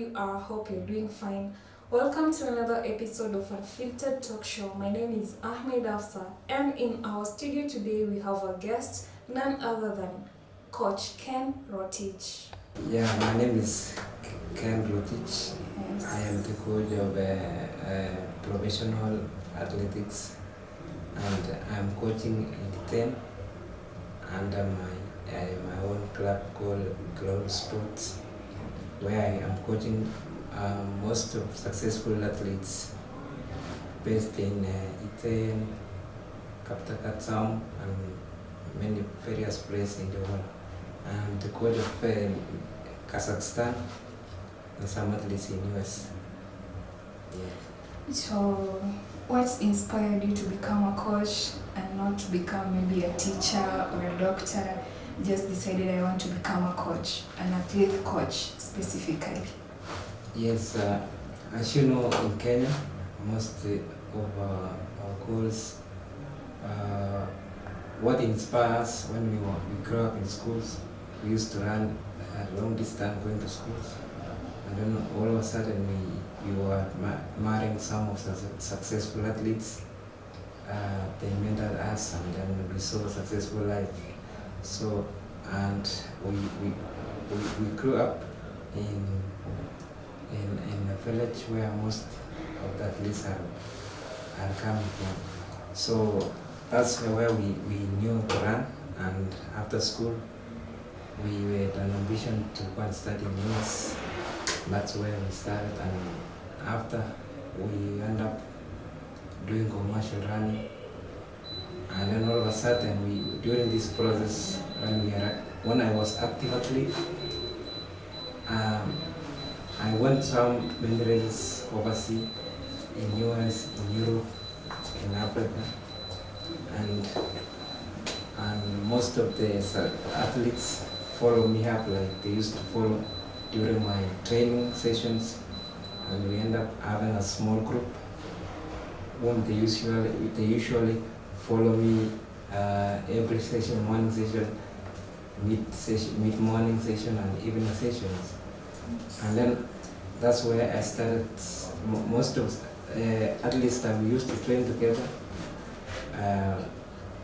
you are. Hope you're doing fine. Welcome to another episode of Unfiltered Talk Show. My name is Ahmed Hafsa, and in our studio today we have a guest, none other than Coach Ken Rotich. Yeah, my name is Ken Rotich. Yes. I am the coach of professional athletics, and I'm coaching in 10 under my own club called Global Sports, where I am coaching most of successful athletes based in Iten, Kaptakatsam, and many various places in the world. I'm the coach of Kazakhstan and some athletes in US. Yeah. So, what inspired you to become a coach and not to become maybe a teacher or a doctor? Just decided I want to become a coach, an athlete coach specifically. Yes, as you know, in Kenya, most of our goals, what inspires when we grow up in schools, we used to run long distance going to schools, and then all of a sudden we were marrying some of the successful athletes. They mentored us, and then we saw a successful life. So, and we grew up in a village where most of the athletes are coming from. So that's where we knew to run, and after school we had an ambition to go and study in US. That's where we started, and after we end up doing commercial running. And then all of a sudden, during this process, when I was active athlete, I went some many races overseas, in US, in Europe, in Africa, and most of the athletes follow me up, like they used to follow during my training sessions, and we end up having a small group whom they usually follow me every session, morning session, mid-morning session, and evening sessions. And then that's where I started. Most of athletes that we used to train together,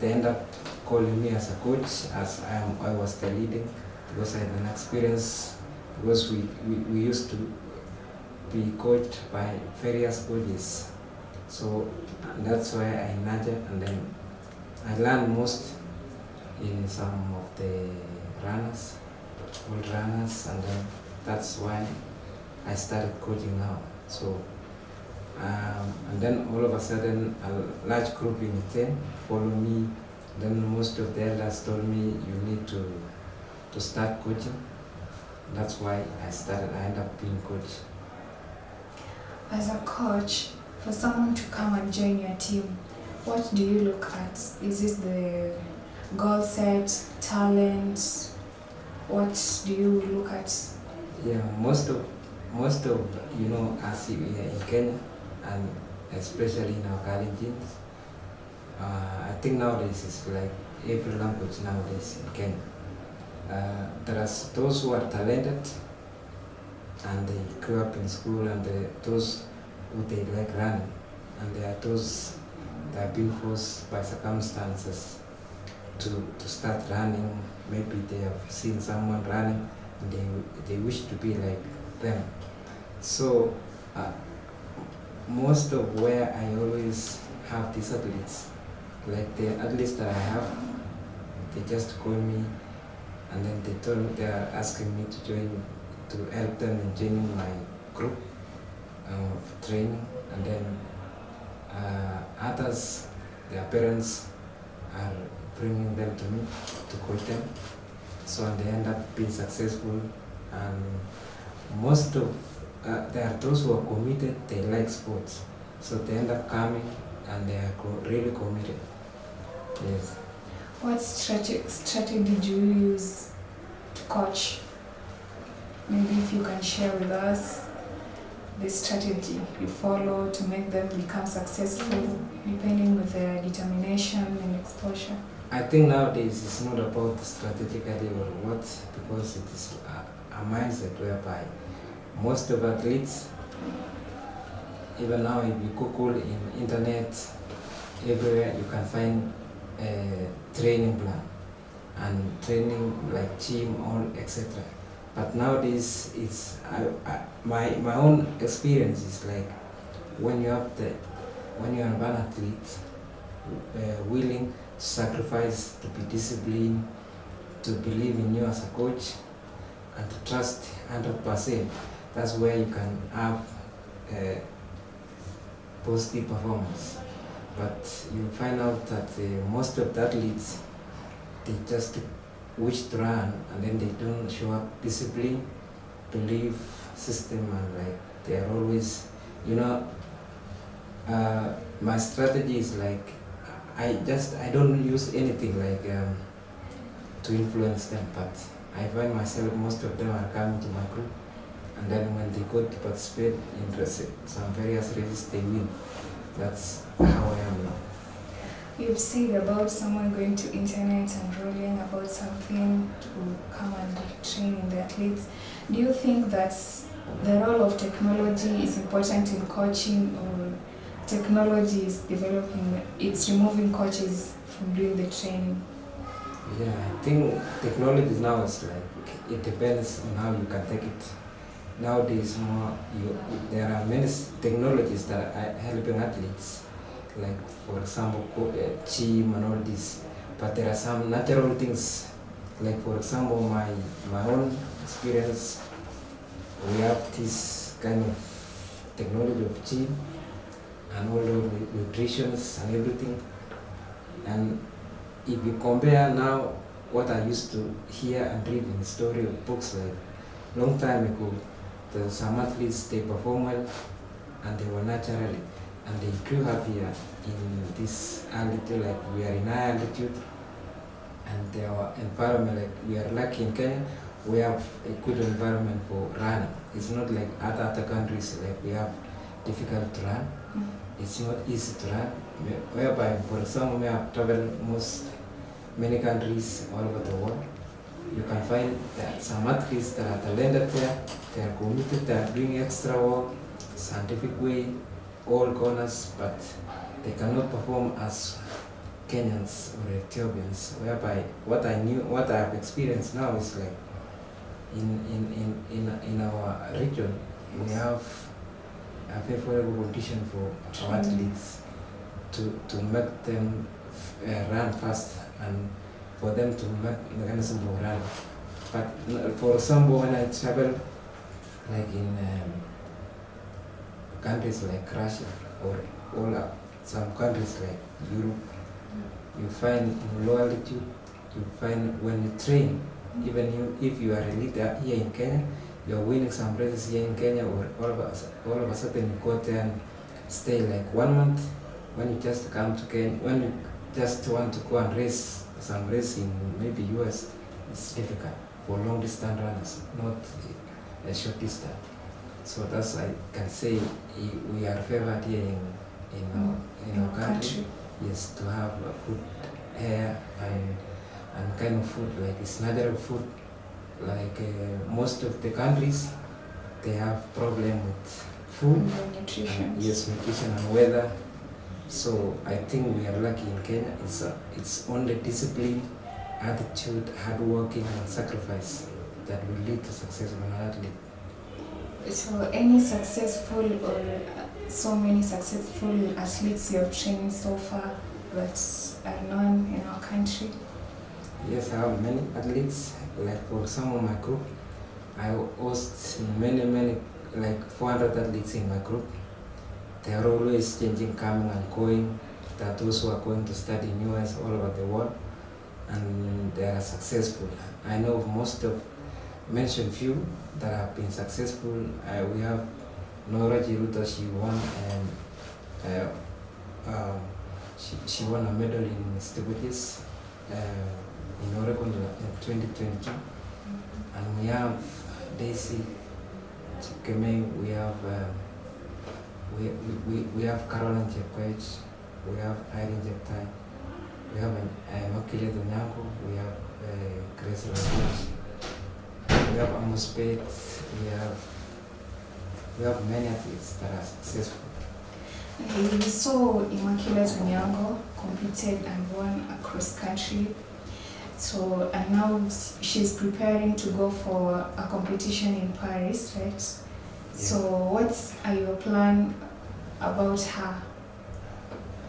they end up calling me as a coach, as I was the leading, because I had an experience, because we used to be coached by various coaches. So that's why I nurtured, and then I learned most in some of the runners, old runners, and then that's why I started coaching now. So and then all of a sudden a large group in 10 follow me. Then most of the elders told me you need to start coaching. That's why I ended up being coach. As a coach, for someone to come and join your team, what do you look at? Is it the goal set, talent? What do you look at? Yeah, most of as in Kenya, and especially in our Kalenjins, I think nowadays it's like every language nowadays in Kenya. There are those who are talented, and they grew up in school, and those who they like running, and there are those that have been forced by circumstances to start running. Maybe they have seen someone running and they wish to be like them. So most of where I always have these athletes, like the athletes that I have, they just call me, and then they are asking me to join, to help them in joining my group of training. And then others, their parents are bringing them to me to coach them, so they end up being successful. And most of there are those who are committed, they like sports, so they end up coming and they are really committed. Yes. What strategy did you use to coach? Maybe if you can share with us the strategy you follow to make them become successful, depending with their determination and exposure. I think nowadays it's not about strategically or what, because it is a mindset whereby most of athletes, even now if you Google in internet, everywhere you can find a training plan and training like gym, all etc. But nowadays, my own experience is like when you're an athlete, willing to sacrifice, to be disciplined, to believe in you as a coach, and to trust 100%. That's where you can have positive performance. But you find out that most of the athletes, they just wish to run and then they don't show up discipline, belief system, and like they are always, my strategy is like I don't use anything like to influence them, but I find myself most of them are coming to my group, and then when they go to participate in some various races, they win. That's how I am now. You've said about someone going to internet and rolling about something to come and train in the athletes. Do you think that the role of technology is important in coaching, or technology is it's removing coaches from doing the training? Yeah, I think technology now is like, it depends on how you can take it. Nowadays, there are many technologies that are helping athletes, like for example, gym and all this. But there are some natural things, like for example, my own experience. We have this kind of technology of gym and all the nutrition and everything. And if you compare now what I used to hear and read in the story of books, like long time ago, some athletes, they perform well and they were naturally, and they grew happier in this altitude, like we are in high altitude, and their environment, like we are lucky in Kenya, we have a good environment for running. It's not like other countries, like we have difficult to run. It's not easy to run, whereby, for example, we have traveled many countries all over the world. You can find that some athletes that are talented there, they are committed, they are doing extra work, scientific way, all corners, but they cannot perform as Kenyans or Ethiopians, whereby what I have experienced now is like in our region, we have a favorable condition for our athletes to make them run fast and for them to make mechanism for run. But for example, when I travel, like in countries like Russia or some countries like Europe, you find in low altitude, you find when you train, even if you are a leader here in Kenya, you are winning some races here in Kenya, or all of a sudden you go there and stay like 1 month. When you just come to Kenya, when you just want to go and race some race in maybe US, it's difficult for long distance runners, not a short distance. So that's, I can say, we are favored here in our country. Yes, to have a good air and kind of food, like it's natural food. Like most of the countries, they have problem with food, nutrition. Yes, nutrition and weather. So I think we are lucky in Kenya. It's only discipline, attitude, hard working, and sacrifice that will lead to success of an athlete. So any successful or so many successful athletes you have trained so far that are known in our country? Yes, I have many athletes. Like for some of my group, I host many, like 400 athletes in my group. They are always changing, coming and going. There are those who are going to study in US, all over the world, and they are successful. I know mentioned few that have been successful. We have CHEROTICH. She won a medal in statistics in Oregon in 2022. And we have Daisy, Kipkemei, we have Caroline Chepkoech, we have Irene Jeptai, we have M.K Charlo, we have Grace Rodich, we have Ahmed, we have we have many athletes that are successful. We saw Immaculate ONYANGO competed and won across country. So, and now she's preparing to go for a competition in Paris, right? Yeah. So, what are your plans about her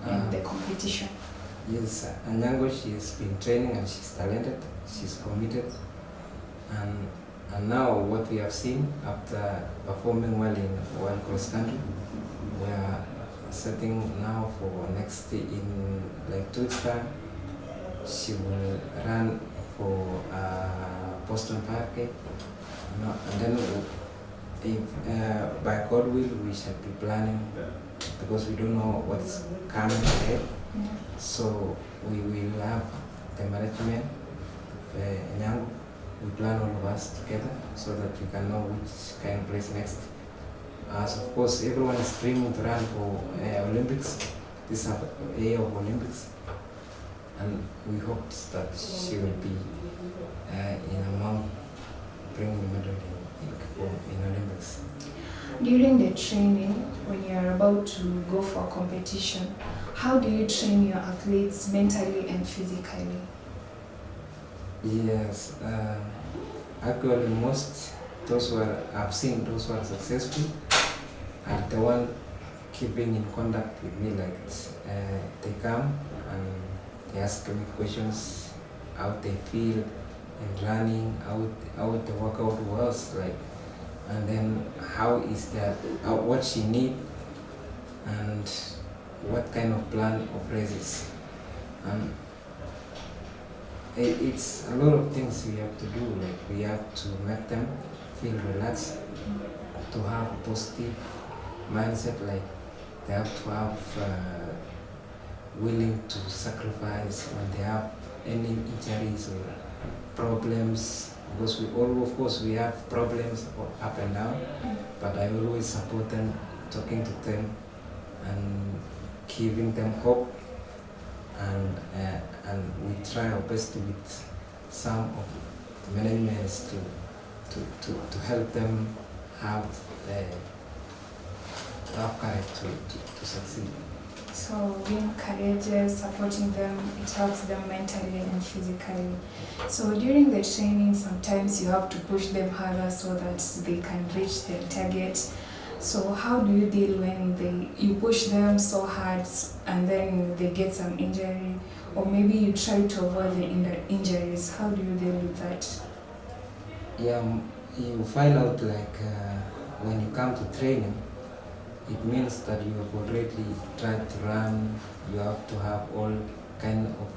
in the competition? Yes, ONYANGO, she's been training and she's talented, she's committed. And now what we have seen after performing well in World Cross Country, we are setting now for next in like 2 weeks time. She will run for Boston 5K, and then if by God will we shall be planning, because we don't know what's coming ahead. So we will have the management, Nyango. We plan all of us together so that we can know which kind of place next. As of course, everyone is dreaming to run for Olympics. This is a year of Olympics, and we hope that she will be in among bringing medal in Olympics. During the training, when you are about to go for a competition, how do you train your athletes mentally and physically? Yes, actually most those who I've seen those who are successful are the one keeping in contact with me. Like they come and they ask me questions, how they feel in running, how the workout was like, and then how is that, what she need, and what kind of plan of races. And it's a lot of things we have to do. Like we have to make them feel relaxed, to have a positive mindset. Like they have to have willing to sacrifice when they have any injuries or problems. Because we all, of course, we have problems up and down, but I always support them, talking to them and giving them hope. And we try our best with some of the managements to help them have courage to succeed. So being courageous, supporting them, it helps them mentally and physically. So during the training, sometimes you have to push them harder so that they can reach their target. So how do you deal when you push them so hard and then they get some injury, or maybe you try to avoid the injuries? How do you deal with that? Yeah, you find out like when you come to training, it means that you have already tried to run. You have to have all kind of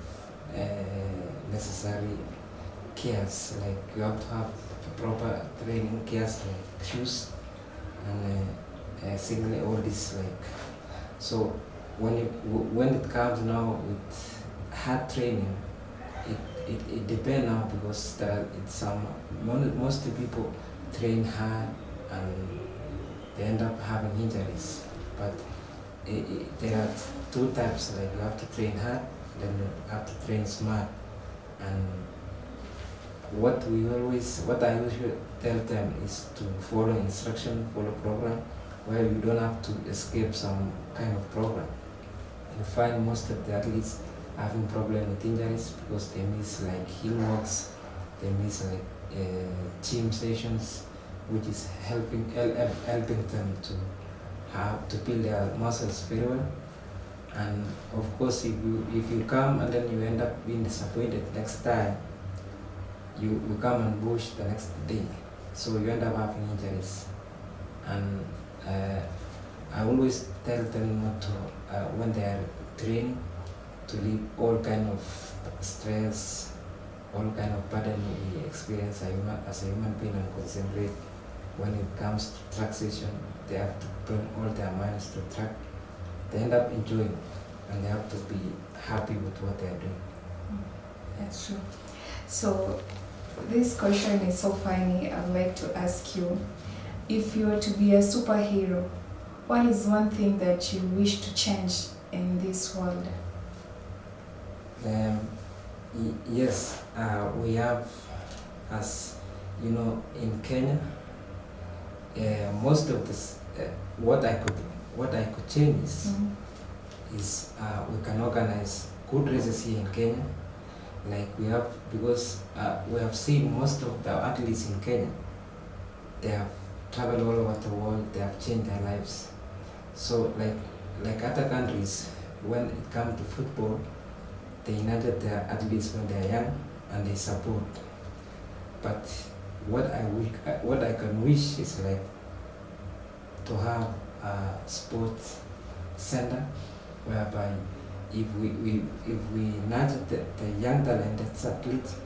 necessary cares. Like you have to have proper training cares, like shoes and singlet, all this. Like so, when it comes now with hard training, it depends now, because most people train hard and they end up having injuries. But there are 2 types. Like you have to train hard, then you have to train smart. And what I usually tell them is to follow instruction, follow program, where you don't have to escape some kind of program. You find most of the athletes having problem with injuries because they miss like hill walks, they miss like gym sessions, which is helping them to build their muscles very well. And of course, if you come and then you end up being disappointed next time, you come and push the next day, so you end up having injuries. And I always tell them not to, when they are training, to leave all kind of stress, all kind of burden we experience as a human being, and concentrate. When it comes to track session, they have to bring all their minds to track. They end up enjoying, and they have to be happy with what they are doing. That's true. So this question is so funny. I'd like to ask you, if you were to be a superhero, what is one thing that you wish to change in this world? Yes, we have, as you know, in Kenya, most of what I could change is we can organize good races here in Kenya. Like we have, because we have seen most of the athletes in Kenya, they have traveled all over the world, they have changed their lives. So like other countries, when it comes to football, they united their athletes when they are young and they support. But what I can wish is like to have a sports center whereby if we nurture the young talented athletes,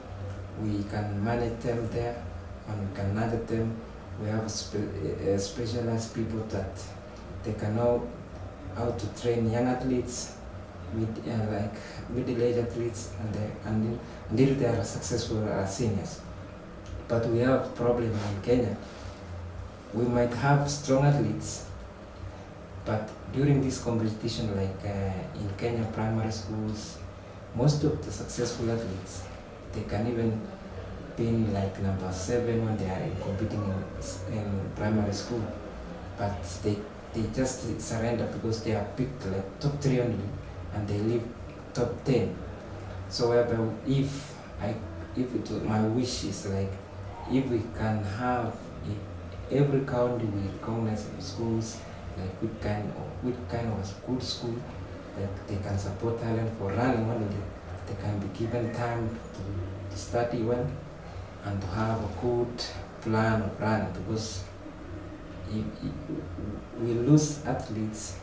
we can manage them there and we can nurture them. We have specialized people that they can know how to train young athletes, like middle-aged athletes, until they are successful as seniors. But we have a problem in Kenya. We might have strong athletes, but during this competition, like in Kenya primary schools, most of the successful athletes, they can even be like number 7 when they are competing in primary school, but they just surrender because they are picked like top 3 only, and they leave top 10. So if my wish is like, if we can have every county we recognize schools, like which kind of good school that they can support talent for running only, they can be given time to study well and to have a good plan of running, because if we lose athletes,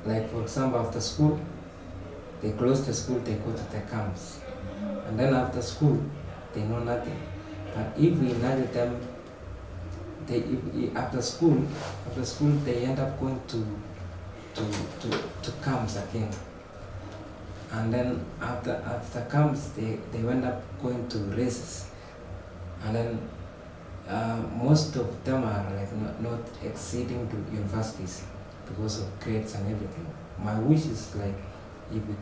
like for example after school, they close the school, they go to the camps, and then after school they know nothing. But if we nurture them, after school they end up going to camps again, and then after camps they end up going to races, and then most of them are like not exceeding to universities because of grades and everything. My wish is like, if we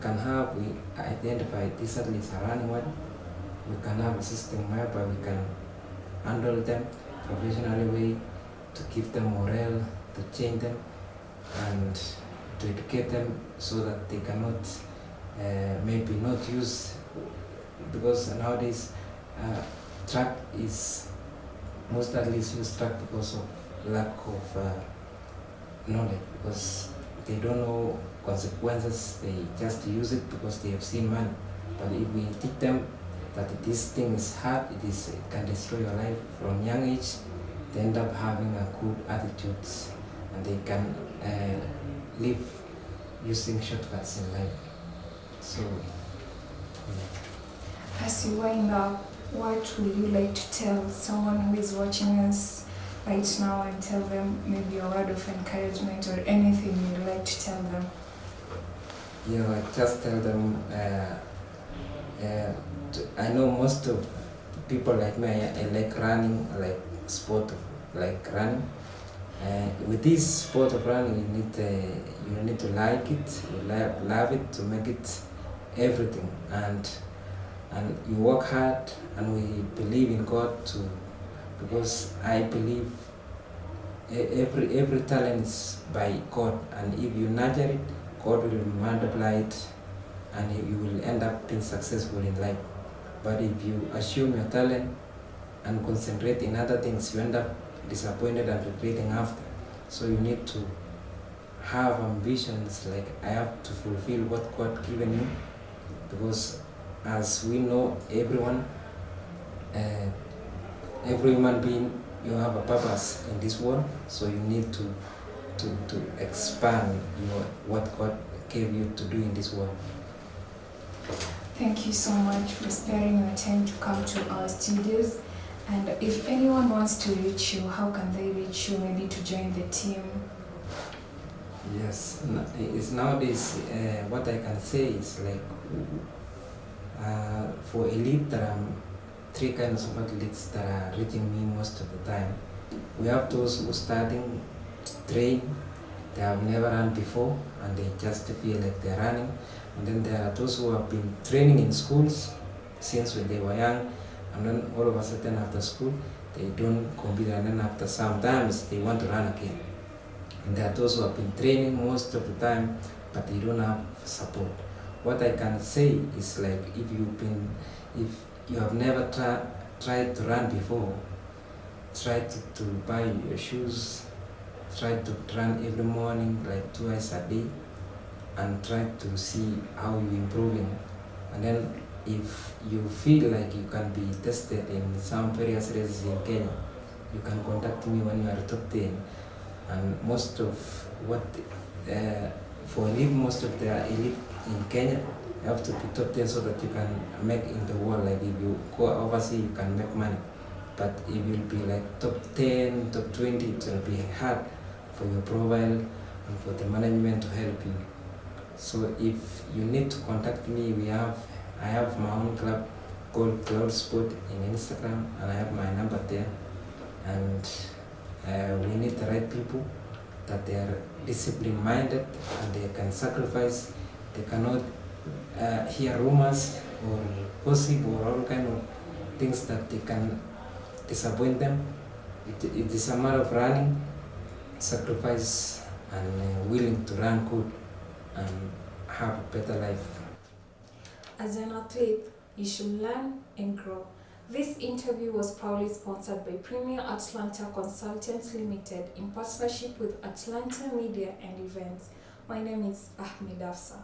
identify these athletes are running well, we can have a system whereby we can handle them professionally way, to give them morale, to change them, and to educate them so that they cannot maybe not use, because nowadays track is, most athletes use track because of lack of knowledge, because they don't know consequences, they just use it because they have seen money. But if we teach them that this thing is hard, it can destroy your life from young age, they end up having a good attitudes, and they can live using shortcuts in life. So as you wind up, what would you like to tell someone who is watching us right now, and tell them maybe a word of encouragement or anything you'd like to tell them? Yeah, I just tell them, I know most of people like me, I like running, I like sport like running. With this sport of running, you need to like it, you love it, to make it everything, and you work hard, and we believe in God too, because I believe every talent is by God, and if you nurture it, God will multiply it, and you will end up being successful in life. But if you assume your talent and concentrate in other things, you end up disappointed and regretting after. So you need to have ambitions, like I have to fulfill what God given me, because as we know, every human being, you have a purpose in this world, so you need to expand what God gave you to do in this world. Thank you so much for sparing your time to come to our studios. And if anyone wants to reach you, how can they reach you, maybe to join the team? Yes, it's nowadays, what I can say is like, for elite, there are 3 kinds of athletes that are reaching me most of the time. We have those who starting train, they have never run before, and they just feel like they're running. And then there are those who have been training in schools since when they were young, and then all of a sudden after school, they don't compete, and then after sometimes they want to run again. And there are those who have been training most of the time, but they don't have support. What I can say is like if you have never tried to run before, try to buy your shoes, try to run every morning like twice a day, and try to see how you're improving. And then if you feel like you can be tested in some various races in Kenya, you can contact me when you are top 10. And most of what, for elite, most of the elite in Kenya, you have to be top 10 so that you can make in the world. Like if you go overseas, you can make money. But it will be like top 10, top 20, it will be hard for your profile and for the management to help you. So if you need to contact me, I have my own club called Cloud Sport in Instagram, and I have my number there. And we need the right people, that they are discipline minded and they can sacrifice. They cannot hear rumors or gossip or all kind of things that they can disappoint them. It is a matter of running, sacrifice, and willing to run good and have a better life. As an athlete, you should learn and grow. This interview was proudly sponsored by Premier Atlanta Consultants Limited in partnership with Atlanta Media and Events. My name is Ahmed Hafsa.